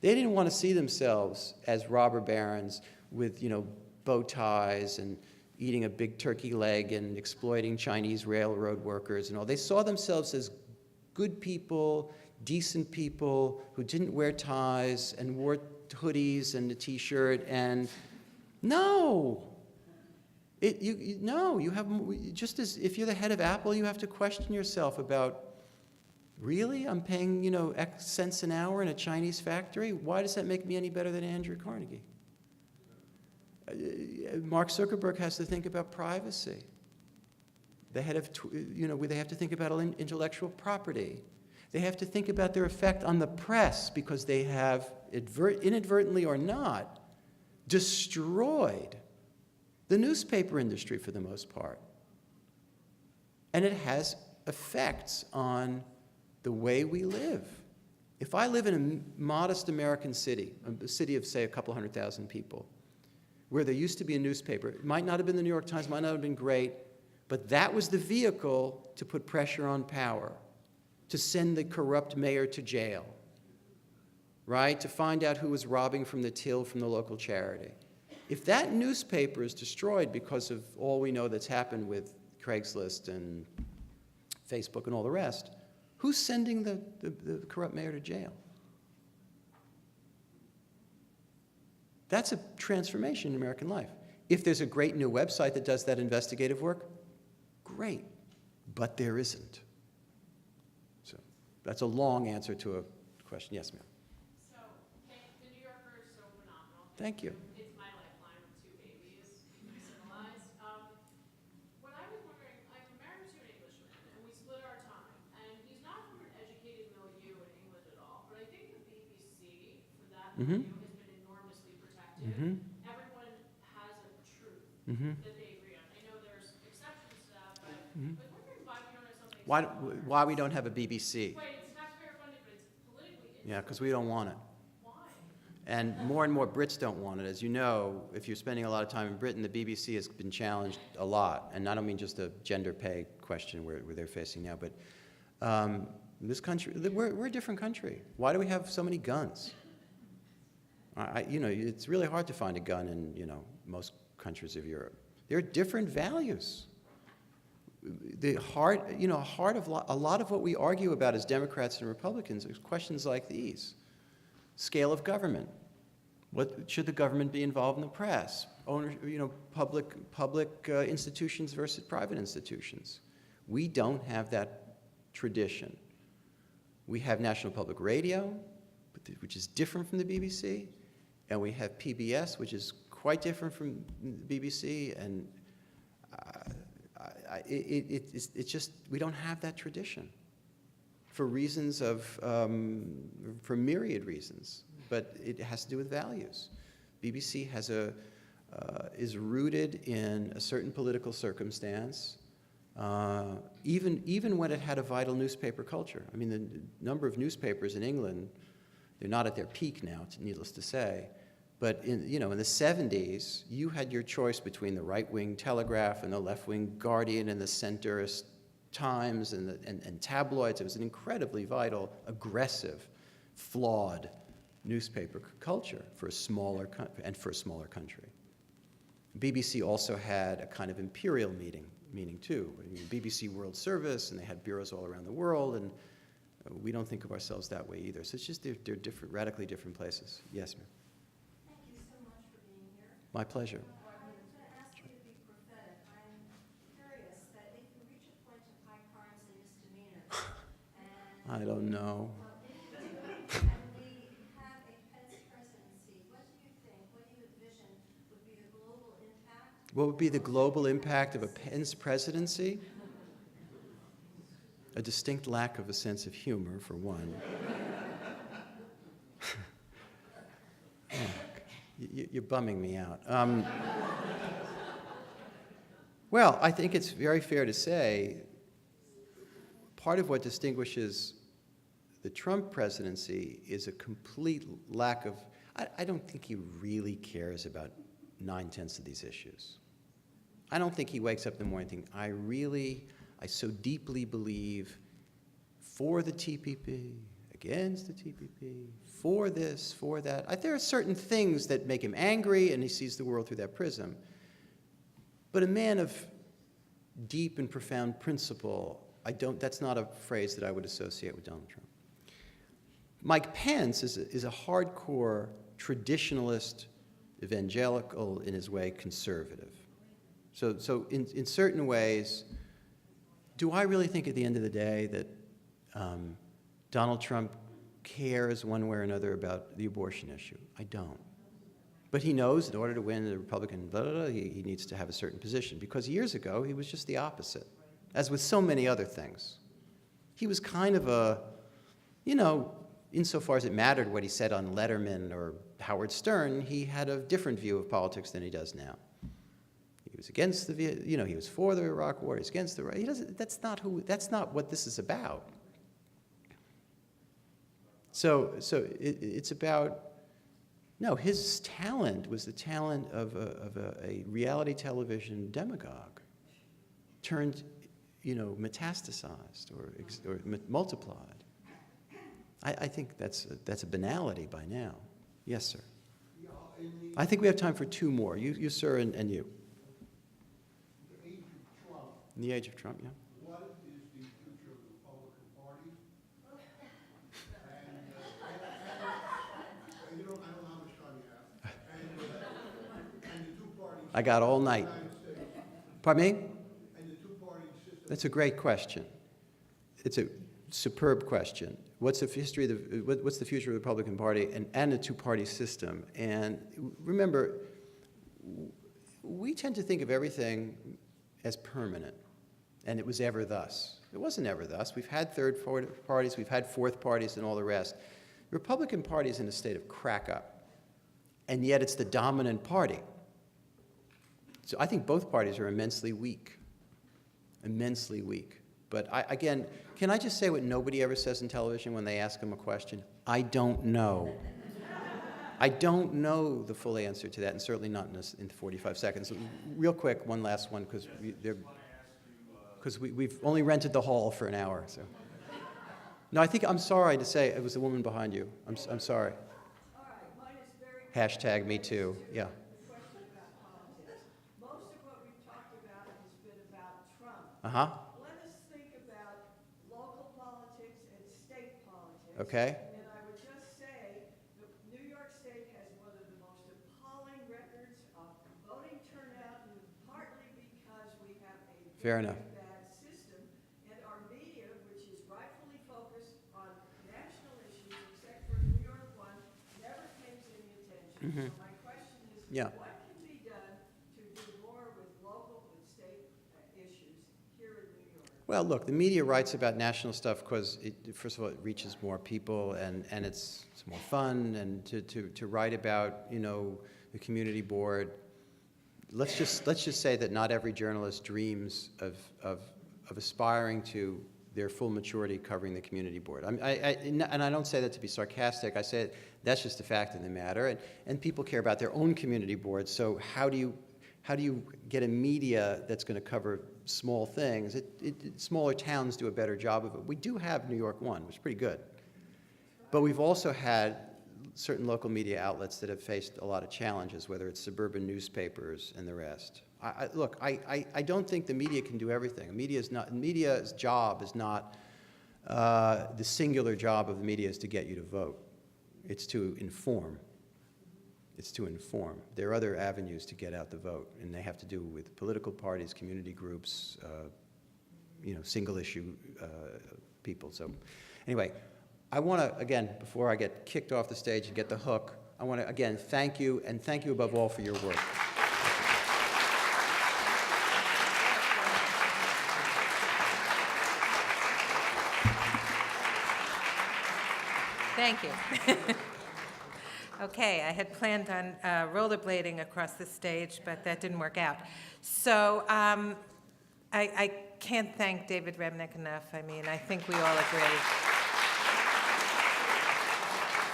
They didn't want to see themselves as robber barons with, bow ties and eating a big turkey leg and exploiting Chinese railroad workers and all. They saw themselves as good people, decent people who didn't wear ties and wore hoodies and a T-shirt. And no, you have, just as if you're the head of Apple, you have to question yourself about, really, I'm paying X cents an hour in a Chinese factory? Why does that make me any better than Andrew Carnegie? Mark Zuckerberg has to think about privacy. The head of, they have to think about intellectual property. They have to think about their effect on the press because they have, inadvertently or not, destroyed the newspaper industry for the most part. And it has effects on the way we live. If I live in a modest American city, a city of, say, a couple 100,000 people, where there used to be a newspaper, it might not have been the New York Times, might not have been great, but that was the vehicle to put pressure on power, to send the corrupt mayor to jail, right? To find out who was robbing from the till from the local charity. If that newspaper is destroyed because of all we know that's happened with Craigslist and Facebook and all the rest, who's sending the corrupt mayor to jail? That's a transformation in American life. If there's a great new website that does that investigative work, great, but there isn't. So that's a long answer to a question. Yes, ma'am. So, the New Yorker is so phenomenal. Thank you. It's my lifeline with two babies, personalized. What I was wondering, I'm married to an Englishman, and we split our time. And he's not from an educated milieu in English at all, but I think the BBC, for that milieu, has been enormously protected. Everyone has a truth that they agree on. I know there's exceptions to that, but I was wondering why we don't have something Why we don't have a BBC? Right, it's taxpayer funded, but it's politically Yeah, because we don't want it. Why? And more Brits don't want it. As you know, if you're spending a lot of time in Britain, the BBC has been challenged a lot. And I don't mean just a gender pay question where they're facing now, but this country, we're a different country. Why do we have so many guns? It's really hard to find a gun in, most countries of Europe. There are different values. The heart of a lot of what we argue about as Democrats and Republicans is questions like these. Scale of government. What should the government be involved in the press? Public institutions versus private institutions. We don't have that tradition. We have National Public Radio, which is different from the BBC, and we have PBS, which is quite different from the BBC, and it's just, we don't have that tradition for reasons of, for myriad reasons, but it has to do with values. BBC has is rooted in a certain political circumstance, even when it had a vital newspaper culture. I mean, the number of newspapers in England, they're not at their peak now, needless to say, but in the 70s, you had your choice between the right-wing Telegraph and the left-wing Guardian and the centrist Times and tabloids. It was an incredibly vital, aggressive, flawed newspaper culture for a smaller country. BBC also had a kind of imperial meaning too. I mean, BBC World Service, and they had bureaus all around the world, and we don't think of ourselves that way either. So it's just they're different, radically different places. Yes, ma'am. Thank you so much for being here. My pleasure. I wanted to ask you to be prophetic. I'm curious that if you reach a point of high crimes and misdemeanors, and I don't know. and we have a Pence presidency, what do you think, what do you envision would be the global impact? What would be the global impact of a Pence presidency? A distinct lack of a sense of humor, for one. You're bumming me out. Well, I think it's very fair to say part of what distinguishes the Trump presidency is a complete lack of, I don't think he really cares about 9/10 of these issues. I don't think he wakes up in the morning thinking, I so deeply believe for the TPP, against the TPP, for this, for that. There are certain things that make him angry, and he sees the world through that prism. But a man of deep and profound principle, that's not a phrase that I would associate with Donald Trump. Mike Pence is a hardcore traditionalist, evangelical, in his way, conservative. So in certain ways, do I really think at the end of the day that Donald Trump cares one way or another about the abortion issue? I don't. But he knows in order to win the Republican, he needs to have a certain position. Because years ago, he was just the opposite, as with so many other things. He was kind of a, insofar as it mattered what he said on Letterman or Howard Stern, he had a different view of politics than he does now. He was against he was for the Iraq War, he's against the, that's not what this is about. So it's about, no, his talent was the talent of a reality television demagogue turned, metastasized or multiplied. I think that's a banality by now. Yes, sir. I think we have time for two more. You sir, and you. The age of Trump, In the age of Trump, yeah. what is the future of the Republican Party? And I don't know how much time you have. And the two parties. I got all night. United States. Pardon me? And the two-party system. That's a great question. It's a superb question. What's the history of what's the future of the Republican Party and the two-party system? And remember, we tend to think of everything as permanent, and it was ever thus. It wasn't ever thus. We've had third parties, we've had fourth parties, and all the rest. The Republican Party is in a state of crack-up, and yet it's the dominant party. So I think both parties are immensely weak, immensely weak. But again, can I just say what nobody ever says in television when they ask them a question? I don't know. I don't know the full answer to that, and certainly not in 45 seconds. Real quick, one last one, because we've only rented the hall for an hour. So. No, I'm sorry to say it was the woman behind you. I'm sorry. All right, mine is very Hashtag me too. Yeah. question about politics. Most of what we've talked about has been about Trump. Uh-huh. Let us think about local politics and state politics. Okay. And I would just say that New York State has one of the most appalling records of voting turnout, and partly because we have a Fair very enough. bad system, and our media, which is rightfully focused on national issues, except for New York one, never pays any attention. So my question is, Yeah. what can be done to do more with local and state issues here in New York? Well, look, the media writes about national stuff because, first of all, it reaches more people, and it's more fun, and to write about, the community board. Let's just say that not every journalist dreams of aspiring to their full maturity covering the community board. And I don't say that to be sarcastic. I say that's just a fact of the matter. And people care about their own community boards. So how do you get a media that's going to cover small things? Smaller towns do a better job of it. We do have New York One, which is pretty good. But we've also had certain local media outlets that have faced a lot of challenges, whether it's suburban newspapers and the rest. Look, I don't think the media can do everything. Media's job is not the singular job of the media is to get you to vote. It's to inform. It's to inform. There are other avenues to get out the vote, and they have to do with political parties, community groups, single issue people. So anyway, I want to, again, before I get kicked off the stage and get the hook, I want to, again, thank you, and thank you above all for your work. Thank you. Okay, I had planned on rollerblading across the stage, but that didn't work out. So I can't thank David Remnick enough. I mean, I think we all agree.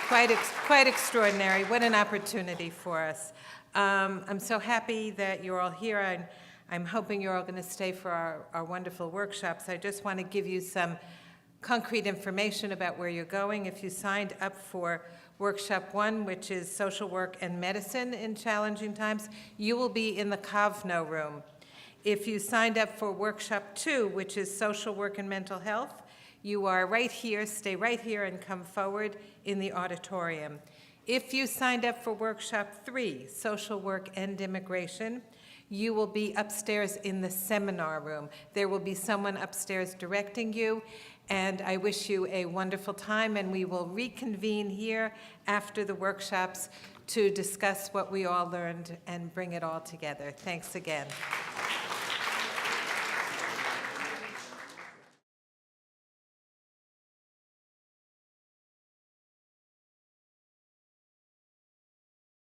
Quite extraordinary. What an opportunity for us. I'm so happy that you're all here. I'm hoping you're all going to stay for our wonderful workshops. I just want to give you some concrete information about where you're going. If you signed up for Workshop 1, which is Social Work and Medicine in Challenging Times, you will be in the Kavno room. If you signed up for Workshop 2, which is Social Work and Mental Health, you are right here, stay right here and come forward in the auditorium. If you signed up for Workshop 3, Social Work and Immigration, you will be upstairs in the seminar room. There will be someone upstairs directing you, and I wish you a wonderful time, and we will reconvene here after the workshops to discuss what we all learned and bring it all together. Thanks again.